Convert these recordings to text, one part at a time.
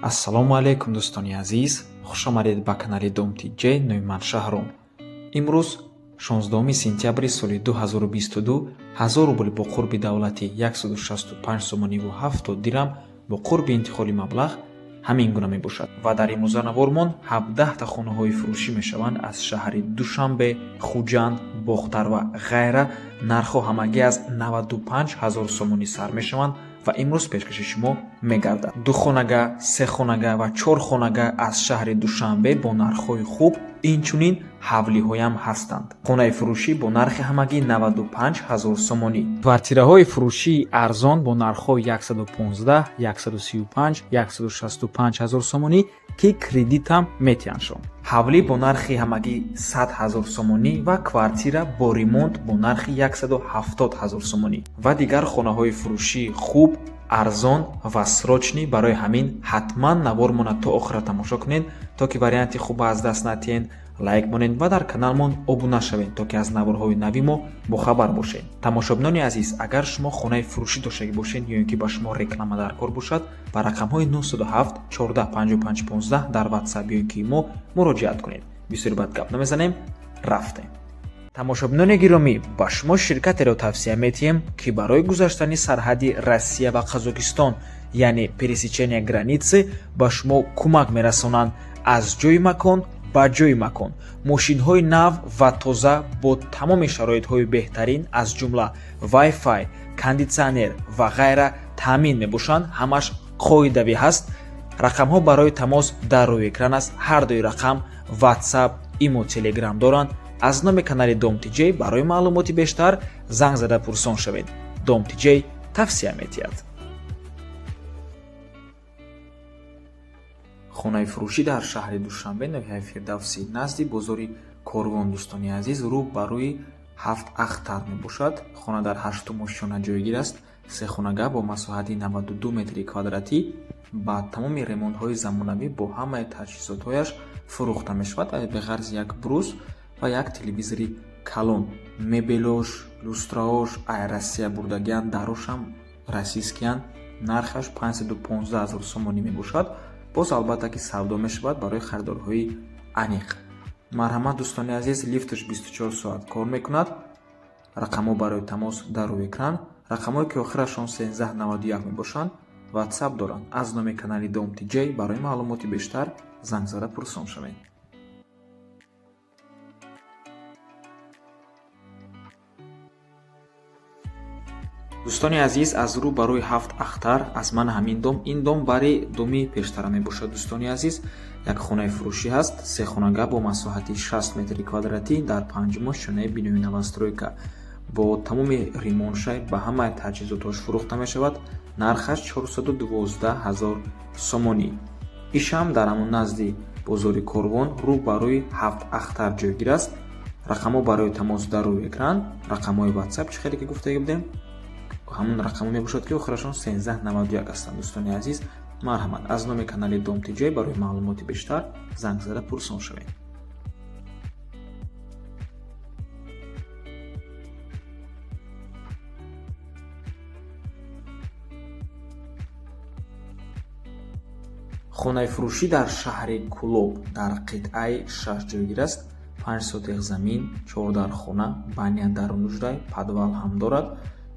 ассалому алайкум дӯстони азиз, хушомадед ба канали Дом-Тиҷей. Нӯйман Шаҳром. имрӯз 16 сентябри соли 2022 1000 рубл бо қурби давлатӣ 165 сомониву 70 дирам бо қурби интиқоли маблағ ҳамин гуна мебошад ва дар имрӯзанавормон 17 та хонаҳои фурӯшӣ мешаванд аз шаҳри Душанбе, Хуҷанд, Бохтар ва ғайра. нархҳо ҳамагӣ аз 95 000 сомонӣ сар мешаванд ва имрӯз пешкаши шумо мегардад. духонага, сехонага ва чорхонага аз шаҳри Душанбе бо нархҳои хуб, инчунин ҳавлиҳоям ҳастанд. хонаи фурӯшӣ бо нархи ҳамагӣ 95 000 сомонӣ. квартираҳои фурӯшии арзон бо нархҳои 115, 135, 165 000 сомонӣ ки кредитам метиҳанд. ҳавлӣ бо нархи ҳамагӣ 100 000 сомонӣ ва квартира бо ремонт бо нархи 170 000 сомонӣ ва дигар хонаҳои фурӯшии хуб, арзон ва срочнӣ. барои ҳамин ҳатман навормона то охира тамошо кунед, то ки варианти хуба аз даст натиҳед. лайк монед ва дар каналмон обуна шавед, то ки аз наворҳои нави мо бохабар бошед. тамошобинони азиз, агар шумо хонаи фурӯшӣ доштагӣ бошед ё ин ки ба шумо реклама дар кор бошад, ба рақамҳои 907 14 55 15 дар ватсап ё ин ки имо муроҷиат кунед. бисёр бад гап намезанем, рафтем. тамошобинони гиромӣ, ба шумо ширкатеро тавсия метиҳем ки барои гузаштани сарҳади Россия ва Қазокистон, яъне пересечения границы, ба шумо кӯмак мерасонанд аз ҷои макон ба ҷои макон. мошинҳои нав ва тоза бо тамоми шароитҳои беҳтарин аз ҷумла Wi-Fi, кондитсионер ва ғайра таъмин мебошанд. ҳамаш қоидавӣ ҳаст. рақамҳо барои тамос дар рӯи экран аст. ҳар дуи рақам WhatsApp, имо, Telegram доранд. аз номи канали Дом-Тиҷей барои маълумоти бештар занг зада пурсон шавед. Дом-Тиҷей тавсия метиҳад. хонаи фурӯшӣ дар шаҳри Душанбе, ноҳияи Фирдавсӣ, назди бозори Корвон. дӯстони азиз, рӯ ба рӯи 7 ахтар мебошад. хона дар 8 ошёна ҷойгир аст. сехонага бо масоҳати 92 метри квадратӣ ба тамоми ремонтҳои замонавӣ бо ҳамаи таҷҳизотҳояш фурӯхта мешавад. бе ғарзи як брус ва як телевизори калон, мебелош, люстраош Россия бурдагиян, дарошам российскиян. нархаш 515 000 сомонӣ мебошад. боз албатта ки савдо мешавад барои харидорҳои аниқ. марҳамат дӯстони азиз, лифташ 24 соат кор мекунад. рақамҳо барои тамос дар рӯи экран. рақамҳое ки охирашон 1391 мебошанд. WhatsApp доранд. аз номи канали Дом-Тиҷей барои маълумоти бештар занг зада пурсон шавед. дӯстони азиз, аз рӯ ба рӯи 7 ахтар аз ман ҳамин дом. ин дом бари доми пештара мебошад. дӯстони азиз, як хонаи фурӯшӣ ҳаст. сехонага бо масоҳати 60 метри квадратӣ дар 5 ошонаи бинои новостройка бо тамоми ремонтшай ба ҳамаи таҷҳизотҳош фурӯхта мешавад. нархаш 412 000 сомонӣ. ишам дар ҳамон назди бозори Корвон, рӯ ба рӯи 7 ахтар ҷойгир аст. рақамҳо барои тамос дар рӯи экран. рақамҳои WhatsApp чӣ хеле ки гуфтагӣ будем, ҳамон рақамҳо мебошад ки охирашон 1391 ҳастанд. дӯстони азиз, марҳамат. аз номи канали Дом-Тиҷей барои маълумоти бештар занг зада пурсон шавед. хонаи фурӯшӣ дар шаҳри Кӯлоб дар қитъаи 6 ҷойгир аст. 5 сотиқ замин, 14 хона, баня дарунуждай, подвал ҳам дорад.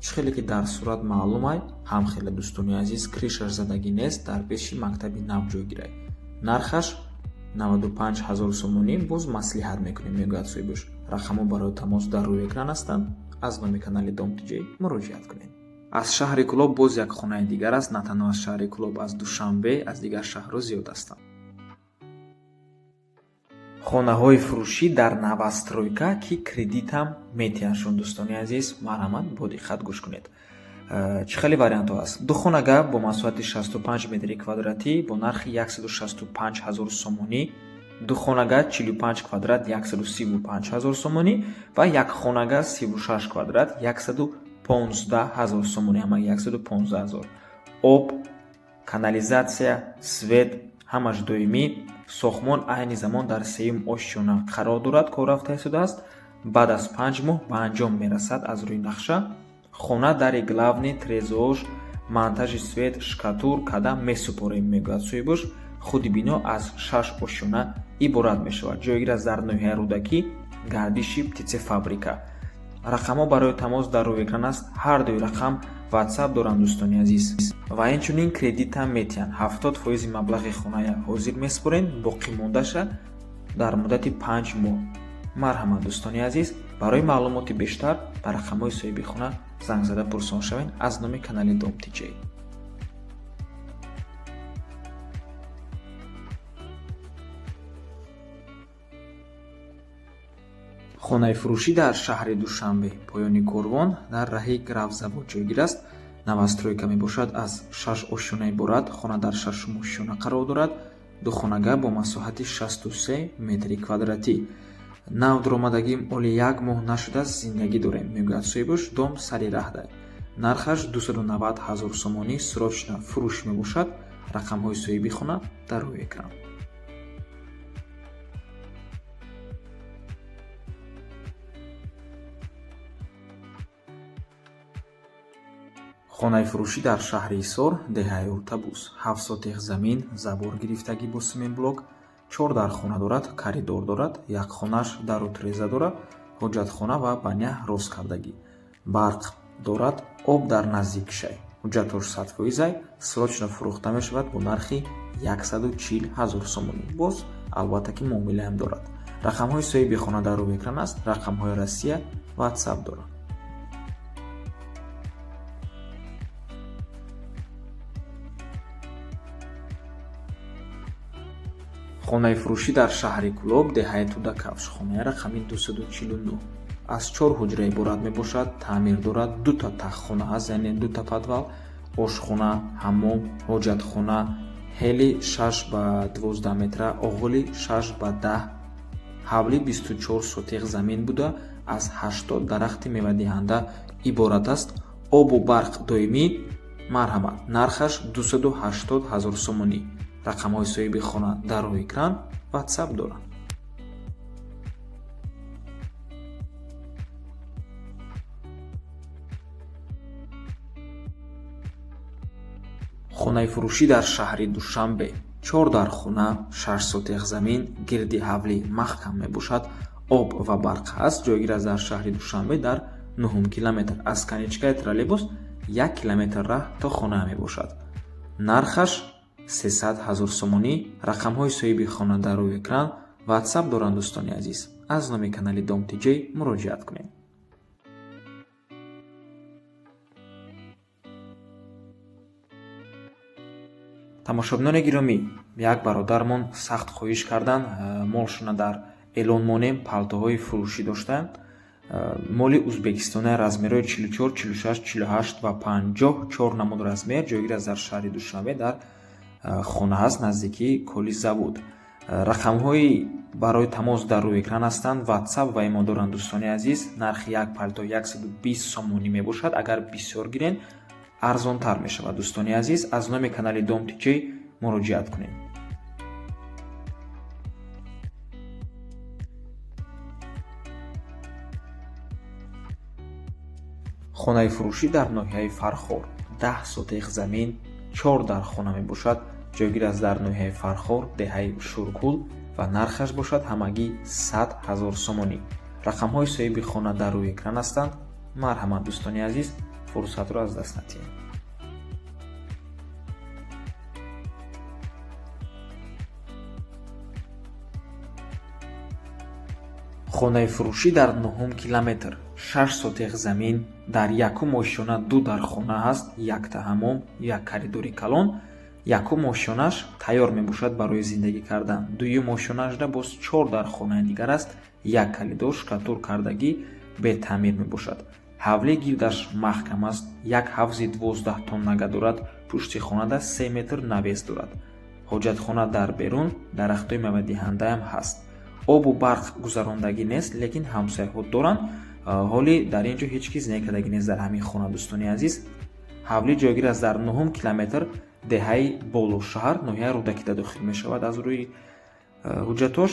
чӣ хеле ки дар сурат маълумай, ҳам хеле дӯстони азиз, кришаш задагӣ нест. дар пеши мактаби нав ҷойгирай. нархаш 95 000 сомонӣ. боз маслиҳат мекунем мегӯяд бош. рақамҳо барои тамос дар рӯи экран ҳастанд. аз номи канали Дом-Тиҷей муроҷиат кунед. аз шаҳри Кӯлоб боз як хонаи дигар аст. на танҳо аз шаҳри Кӯлоб, аз Душанбе, аз дигар шаҳрҳо зиёд ҳастанд. хонаҳои фурӯшӣ дар новостройка ки кредитам метиҳанд. дӯстони азиз, марҳамат, бо диққат гӯш кунед. чӣ хеле вариантҳо аст. духонага бо масоҳати 65 метри квадратӣ бо нархи 165 000 сомонӣ. духонага 45 квадрат 135 000 сомонӣ ва як хонага 36 квадрат 115 000 сомонӣ. ҳамаи 115 000. об, канализатсия, свет ҳамаш доимӣ. сохмон айни замон дар 3 ошёна қарор дорад. кор рафта истодааст. баъд аз 5 моҳ ба анҷом мерасад аз рӯи нақша. хона дари главни, трезош, монтажи свет, шкатур, кадам месупорем мегӯяд сӯебош худи бино аз 6 ошуна иборат мешавад. Ҷойгир аст дар ноҳияи рӯдакӣ гардиши птицефабрика. рақамҳо барои тамос дар рӯи экран аст. Ҳар дуи рақам ватсап доранд дӯстони азиз ва инчунин кредитам метиҳанд. 70% маблағи хоная ҳозир месупорен, боқӣ мондаша дар муддати 5 моҳ. марҳамат дӯстони азиз, барои маълумоти бештар ба рақамҳои соҳиби хона занг зада пурсон шавед аз номи канали Dom TJ. хонаи фурӯшӣ дар шаҳри Душанбе, поёни корвон, дар раҳи Гравзавод ҷойгир аст. Навастройка мебошад аз 6 ошуна иборат. хона дар 6 ошуна қарор дорад. духонага бо масоҳати 63 метри квадратӣ. нав даромадагим оли 1 моҳ нашудааст, зиндагӣ дорем, мегӯяд соҳибаш. дом сари раҳдай. нархаш 290 000 сомонӣ срочна фурӯш мебошад. рақамҳои соҳиби хона дар рӯи экран. хонаи фурӯшӣ дар шаҳри Ҳисор, деҳаи Уртабуз. 7 сотих замин, забор гирифтагӣ бо сементблок, 4 дархона дорад, коридор дорад, як хонаш дару тиреза дорад, ҳоҷатхона ва баня росткардагӣ. Барқ дорад, об дар наздики шай. ҳуҷҷатош 100%, срочно фурӯхта мешавад бо нархи 140 000 сомонӣ. боз албатта ки муомилаам дорад. рақамҳои соҳиби хона дар рӯи экран аст. рақамҳои Россия ватсап дорад. хонаи фурӯшӣ дар шаҳри Кӯлоб, деҳаи Тудакафш. хонаи рақами 249 аз 4 ҳуҷра иборат мебошад. таъмир дорад. 2 та тахтхона ҳаст, яъне 2 та подвал, ошхона, ҳаммом, ҳоҷатхона, ҳели 6 ба 12 метра, оғӯли 6 ба 10, ҳавли 24 сотих замин буда аз 80 дарахти мевадиҳанда иборат аст. обу барқ доимӣ. марҳамат. нархаш 280 000 сомонӣ. рақамҳои соҳиби хона дар рӯи экран ватсап доранд. хонаи фурӯшӣ дар шаҳри Душанбе, 4 дархона, 6 сотих замин, гирди ҳавлӣ маҳкам мебошад. об ва барқ ҳаст. ҷойгир аст дар шаҳри Душанбе дар 9 километр. аз каничкаи троллейбус 1 километр раҳ то хона мебошад. нархаш 300 000 сомонӣ. рақамҳои соҳиби хона дар рӯи экран ватсап доранд дӯстони азиз. аз номи канали Dom TJ муроҷиат кунед. тамошобинони гиромӣ, як бародармон сахт хоҳиш карданд молшона дар эълон монем палтоҳои фурӯшӣ доштанд. моли ӯзбекистони размерҳои 44, 46, 48 ва 54 намуд размер. ҷойгир аст дар шаҳри Душанбе дар хона ҳаст, наздики коли завод. рақамҳои барои тамос дар рӯи экран ҳастанд. ватсап ва имо доранд дӯстони азиз. нархи як палто 120 сомонӣ мебошад. агар бисёр гирен арзонтар мешавад. дӯстони азиз, аз номи канали Dom TJ муроҷиат кунед. хонаи фурӯшӣ дар ноҳияи Фархор, 10 сотих замин, 4 дархона мебошад. ҷойгир аст дар ноҳияи Фархор, деҳаи Шургул ва нархаш бошад ҳамагӣ 100 000 сомонӣ. рақамҳои соҳиби хона дар рӯи экран ҳастанд. марҳамат дӯстони азиз, фурсатро аз даст надиҳед. хонаи фурӯшӣ дар 9 километр, 6 сотих замин, дар 1 ошона 2 дархона ҳаст, 1 та ҳаммом, 1 коридори калон. 1 ошонаш тайёр мебошад барои зиндагӣ кардан. 2 ошонашда боз 4 дархонаи дигар аст, 1 коридор шкатур кардагӣ бе таъмир мебошад. ҳавли гирдаш маҳкам аст. 1 ҳавзи 12 тоннага дорад. пушти хонада 3 метр навес дорад. ҳоҷатхона дар берун, дарахтои мевадиҳандаам ҳаст. обу барқ гузарондагӣ нест, лекин ҳамсояҳо доранд. ҳоли дар ин ҷо ҳеҷ кис некардагӣ нест дар ҳамин хона дӯстони азиз. ҳавли ҷойгир аст дар 9 километр, деҳаи Болошаҳр, ноҳияи Рӯдакида дохил мешавад аз рӯи ҳуҷҷатош.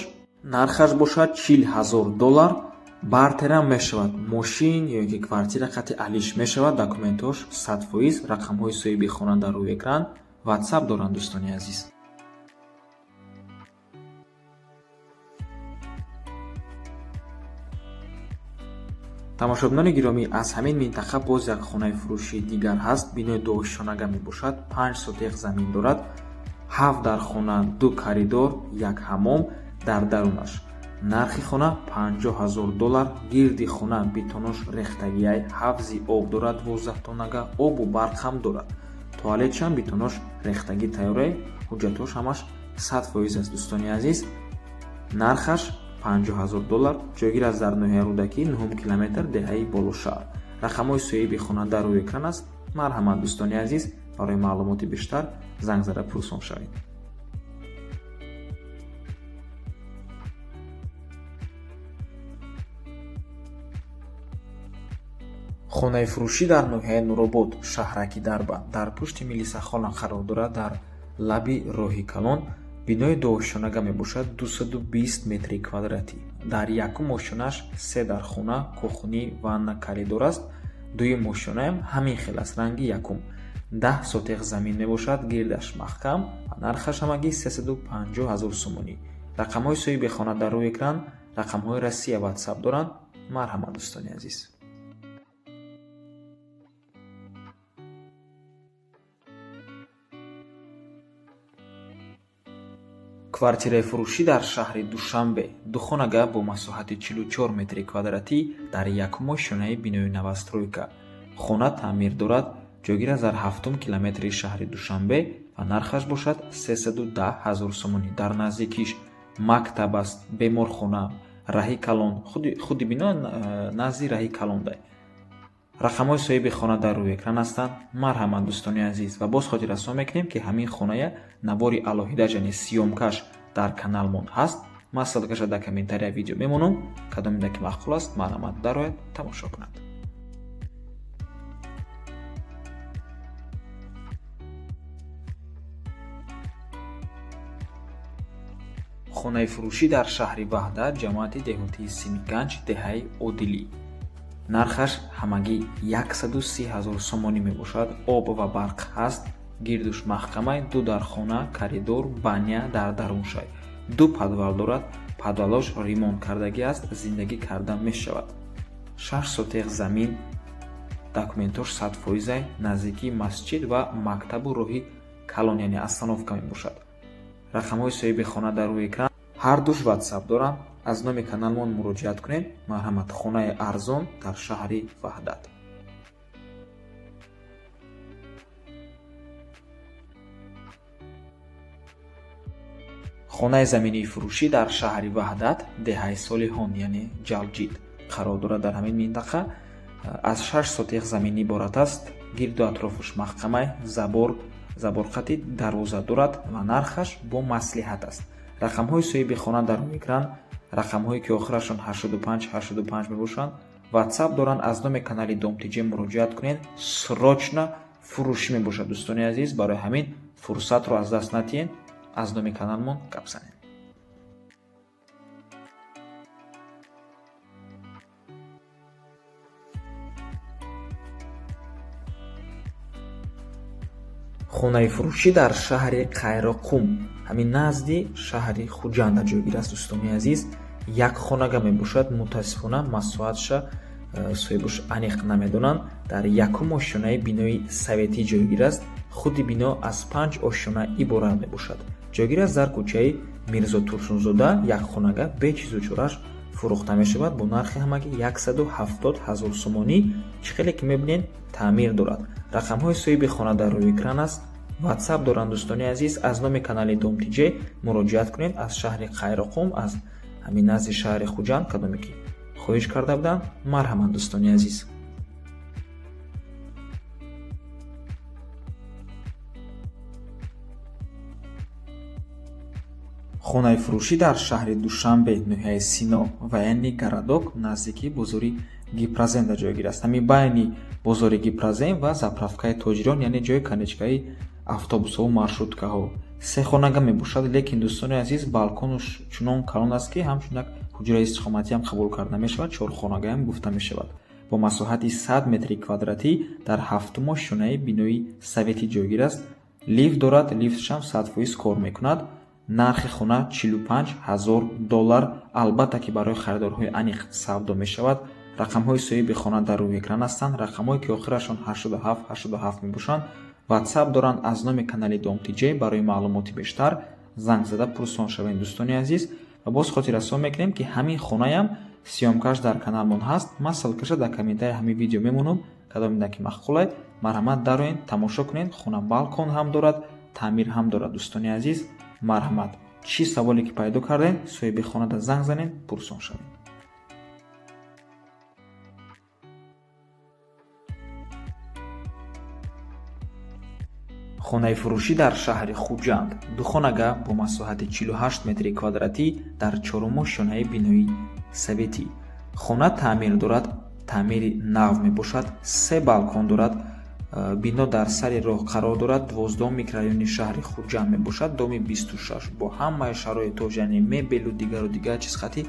нархаш бошад $40,000. бартера мешавад мошин ё ки квартира хати алиш мешавад, документош 100%, рақамҳои соҳиби хона дар рӯи экран, ватсап доранд дӯстони азиз. тамошобинони гиромӣ, аз ҳамин минтақа боз як хонаи фурӯшии дигар ҳаст. Бинои дуошшонага мебошад, 5 сотиқ замин дорад, 7 дар хона, 2 коридор, 1 ҳаммом дар дарунаш. нархи хона $50,000. гирди хона бетонош рехтагиай, ҳафзи об дорад, 12 тонага обу барқ ҳам дорад. туалетшам бетонош рехтагӣ тайёрай, ҳуҷҷатош ҳамаш 100% аст дӯстони азиз. нархаш $50,000. ҷойгир аст дар ноҳияи Рӯдакӣ, 9 километр деҳаи Болошаҳр. рақамҳои соҳиби хона дар рӯи экран аст. марҳамат дӯстони азиз, барои маълумоти бештар занг зада пурсон шавед. хонаи фурӯшӣ дар ноҳияи Нуробод, шаҳраки Дарба, дар пушти милисахона қарор дорад. дар лаби роҳи калон. бинои дуошшонага мебошад, 220 метри квадратӣ. дар якум ошшонаш 3 дар хона, кухни, ванна, коридор аст. дуюм ошшонаам ҳамин хел аст, ранги якум. 10 сотиқ замин мебошад, гирдаш маҳкам ва нархаш ҳамагӣ $350,000 сомонӣ. рақамҳои соҳиби хона дар рӯи экран, рақамҳои Россия ватсап доранд. марҳамат дӯстони азиз. квартираи фурӯшӣ дар шаҳри Душанбе, духонага бо масоҳати 44 метри квадратӣ дар якум ошшонаи бинои навастройка. хона таъмир дорад, ҷойгир аст дар 7 километри шаҳри Душанбе ва нархаш бошад $310,000 сомонӣ. дар наздикиш мактаб аст, беморхона, раҳи калон, худи бино назди раҳи калонда. рақамҳои соҳиби хона дар рӯи экран ҳастанд. марҳамат дӯстони азиз, ва боз хотиррасон мекунем ки ҳамин хоная навори алоҳида ҷани сиёмкаш дар каналмон ҳаст. ман ссилкаша дар комментария видео мемонам. кадомида ки маъқул аст, маълумот дарояд тамошо кунад. хонаи фурӯшӣ дар шаҳри Ваҳдат, ҷамоати деҳотии Симиганҷ, деҳаи Одилӣ. нархаш ҳамагӣ $130,000 сомонӣ мебошад. об ва барқ ҳаст, гирдуш маҳкамай, 2 дар хона, коридор, баня дар даруншай. 2 подвал дорад, подвалош ремонт кардагӣ аст, зиндагӣ карда мешавад. 6 сотиқ замин, документош 100%, наздикии масҷид ва мактабу роҳи калон, яъне остановка мебошад. рақамҳои соҳиби хона дар рӯи экран, ҳар душ ватсап доранд. аз номи каналмон муроҷиат кунед. марҳамат. хонаи арзон дар шаҳри Ваҳдат. хонаи заминии фурӯшӣ дар шаҳри Ваҳдат, деҳаи Солиҳон, яъне Ҷалҷид, қарор дорад. дар ҳамин минтақа аз 6 сотиқ замин иборат аст. гирду атрофуш маҳкамай, заборқати дарвоза дорад ва нархаш бо маслиҳат аст. рақамҳои соҳиби хона дар рӯи экран, рақамҳое ки охирашон 85 мебошанд, ватсап доранд. аз номи канали Домтиҷе муроҷиат кунед. срочно фурӯшӣ мебошад дӯстони азиз, барои ҳамин фурсатро аз даст натиҳед. аз номи каналмон гап занед. хонаи фурӯшӣ дар шаҳри Қайроқум, ҳамин назди шаҳри Хуҷанда ҷойгир аст дӯстони азиз. як хонага мебошад, мутаассифона масоҳатша соҳибуш аниқ намедонанд. дар якум ошшонаи бинои советӣ ҷойгир аст. худи бино аз 5 ошшона иборат мебошад. ҷойгир аст дар кӯчаи Мирзо Турсунзода. як хонага бе чизу чораш фурӯхта мешавад бо нархи ҳамагӣ $170,000 сомонӣ. чихеле ки мебинед таъмир дорад. рақамҳои соҳиби хона дар рӯи экран аст. ватсап доранд дӯстони азиз. аз номи канали Домтиҷе муроҷиат кунед. аз шаҳри Қайроқум, аз ҳамин назди шаҳри Хуҷанд, кадоме ки хоҳиш карда буданд. марҳамат дӯстони азиз. хонаи фурӯшӣ дар шаҳри Душанбе, ноҳияи Сино ва яъни Гарадок, наздики бозори Гипразенда ҷойгир аст. ҳамин байни бозори Гипразен ва заправкаи Тоҷирон, яъне ҷои канечкаи автобусҳову маршруткаҳо. 3 хонага мебошад, лекин дӯстони азиз, балконуш чунон калон аст ки ҳамчунак ҳуҷраи истиқоматӣ ҳам қабул карда мешавад, чорхонагӣ ҳам гуфта мешавад. бо масоҳати 100 метри квадратӣ дар ҳафтумо шонаи бинои советӣ ҷойгир аст. лифт дорад, лифтшам 100% кор мекунад. нархи хона $45000, албатта ки барои харидорҳои аниқ савдо мешавад. рақамҳои соҳиби хона дар рӯи экран ҳастанд, рақамҳое ки охирашон 87 мебошанд. ватсап доранд аз номи канали Dom TJ. барои маълумоти бештар занг зада пурсон шавед дӯстони азиз. ва боз хотиррасон мекунем ки ҳамин хонаям сиёмкаш дар каналмон ҳаст. ман ссилкаша дар комментария ҳамин видео мемонам. кадомида ки махқулай марҳамат дароен тамошо кунед. хона балкон ҳам дорад, таъмир ҳам дорад дӯстони азиз. марҳамат. чӣ саволе ки пайдо кардем соҳиби хонада занг занед, пурсон шавед. хонаи фурӯшӣ дар шаҳри Хуҷанд. духонага бо масоҳати 48 метри квадратӣ дар чорумо шонаи бинои советӣ. хона таъмир дорад, таъмири нав мебошад. 3 балкон дорад. бино дар сари роҳ қарор дорад. 12 микрорайони шаҳри Хуҷанд мебошад. доми 26 бо ҳамаи шароитҳо, яъне мебелу дигару дигар чизхати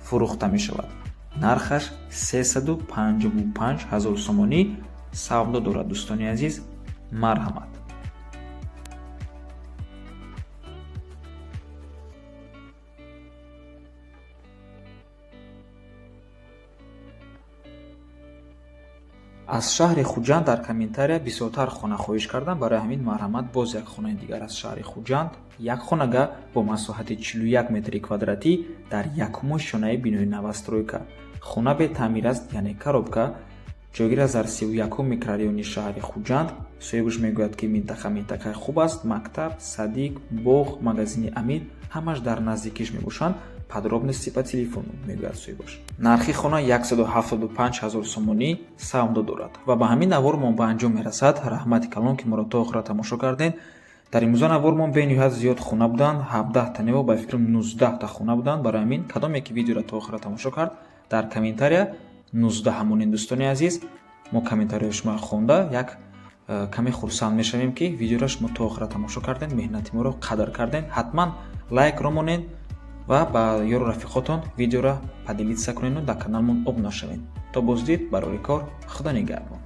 фурӯхта мешавад. нархаш 355000 сомонӣ савдо дорад дӯстони азиз. марҳамат. аз шаҳри Хуҷанд дар комментария бисёртар хона хоҳиш кардам. барои ҳамин марҳамат боз як хонаи дигар аз шаҳри Хуҷанд. як хонага бо масоҳати 41 метри квадратӣ дар якумо шонаи бинои новостройка. хона бе таъмир аст, яъне коробка. ҷойгир аст дар 31 микрорайони шаҳри Хуҷанд. соҳибаш мегӯяд ки минтақаи хуб аст. мактаб, садик, боғ, магазини амин ҳамаш дар наздикиш мебошанд. подробности по телефону мегӯяд соҳибаш. нархи хона 175000 сомонӣ савдо дорад. ва ба ҳамин навормон ба анҷом мерасад. раҳмати калон ки моро то охира тамошо кардем. дар имрӯза навормон бениҳоят зиёд хона буданд. 17 та нево ба фикрам 19 та хона буданд. барои ҳамин кадоме ки видеоро то охира тамошо кард дар комментария 19 ҳамонин дӯстони азиз. мо комментарияи шумо хонда як каме хурсанд мешавем ки видеоро шумо то охира тамошо карден, меҳнати моро қадр карден. ҳатман лайкро монед ва ба ёру рафиқотон видеоро падилитса кунену дар каналмон обуна шавед. то боздид барори кор. худо нигаҳбон.